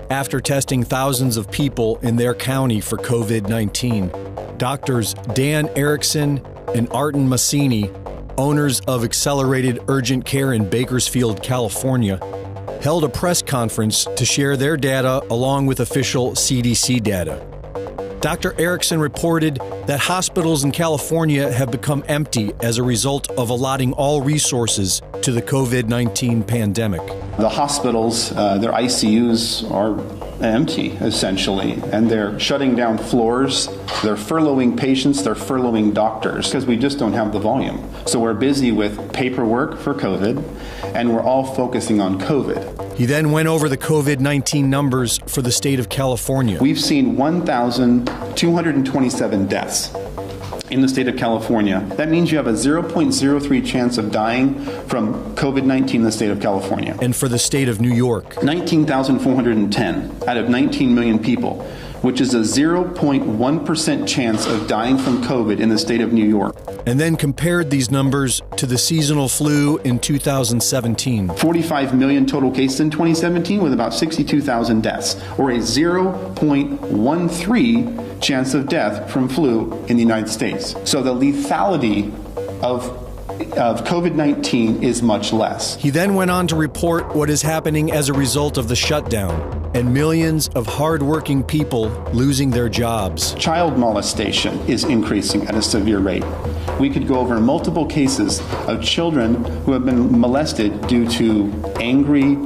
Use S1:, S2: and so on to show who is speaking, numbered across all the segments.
S1: After testing thousands of people in their county for COVID-19, doctors Dan Erickson and Arten Massini, owners of Accelerated Urgent Care in Bakersfield, California, held a press conference to share their data along with official CDC data. Dr. Erickson reported that hospitals in California have become empty as a result of allotting all resources to the COVID-19 pandemic.
S2: The hospitals, their ICUs are empty, essentially, and they're shutting down floors, they're furloughing patients, they're furloughing doctors, because we just don't have the volume. So we're busy with paperwork for COVID, and we're all focusing on COVID.
S1: He then went over the COVID-19 numbers for the state of California.
S2: We've seen 1,227 deaths in the state of California. That means you have a 0.03 chance of dying from COVID-19 in the state of California.
S1: And for the state of New York,
S2: 19,410 out of 19 million people, which is a 0.1% chance of dying from COVID in the state of New York.
S1: And then compared these numbers to the seasonal flu in 2017.
S2: 45 million total cases in 2017 with about 62,000 deaths, or a 0.13 chance of death from flu in the United States. So the lethality of COVID-19 is much less.
S1: He then went on to report what is happening as a result of the shutdown and millions of hardworking people losing their jobs.
S2: Child molestation is increasing at a severe rate. We could go over multiple cases of children who have been molested due to angry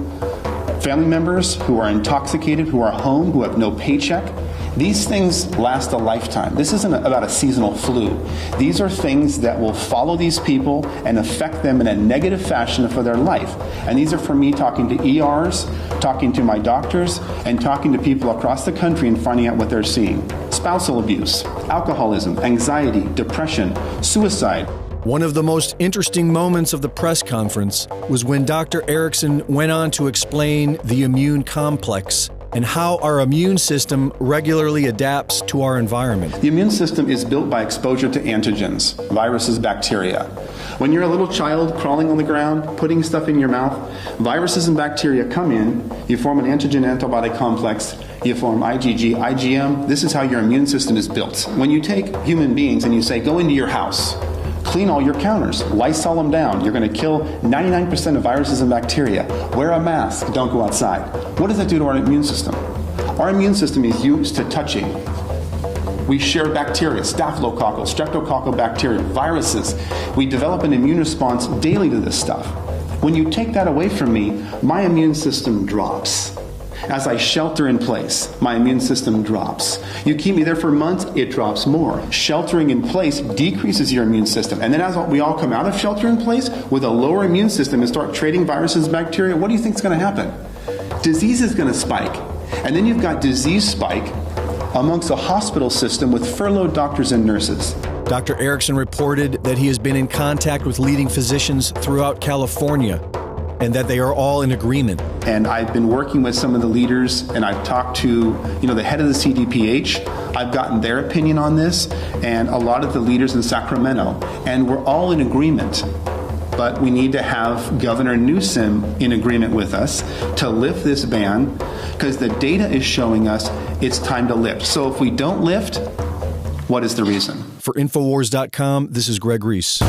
S2: family members who are intoxicated, who are home, who have no paycheck. These things last a lifetime. This isn't about a seasonal flu. These are things that will follow these people and affect them in a negative fashion for their life. And these are for me talking to ERs, talking to my doctors, and talking to people across the country and finding out what they're seeing. Spousal abuse, alcoholism, anxiety, depression, suicide.
S1: One of the most interesting moments of the press conference was when Dr. Erickson went on to explain the immune complex and how our immune system regularly adapts to our environment.
S2: The immune system is built by exposure to antigens, viruses, bacteria. When you're a little child crawling on the ground, putting stuff in your mouth, viruses and bacteria come in, you form an antigen-antibody complex, you form IgG, IgM. This is how your immune system is built. When you take human beings and you say, go into your house, clean all your counters, Lysol them down. You're going to kill 99% of viruses and bacteria. Wear a mask. Don't go outside. What does that do to our immune system? Our immune system is used to touching. We share bacteria, staphylococcal, streptococcal bacteria, viruses. We develop an immune response daily to this stuff. When you take that away from me, my immune system drops. As I shelter in place, my immune system drops. You keep me there for months, it drops more. Sheltering in place decreases your immune system. And then as we all come out of shelter in place with a lower immune system and start trading viruses and bacteria, what do you think is going to happen? Disease is going to spike. And then you've got disease spike amongst a hospital system with furloughed doctors and nurses.
S1: Dr. Erickson reported that he has been in contact with leading physicians throughout California and that they are all in agreement.
S2: And I've been working with some of the leaders, and I've talked to, the head of the CDPH. I've gotten their opinion on this, and a lot of the leaders in Sacramento, and we're all in agreement. But we need to have Governor Newsom in agreement with us to lift this ban, because the data is showing us it's time to lift. So if we don't lift, what is the reason?
S1: For Infowars.com, this is Greg Reese.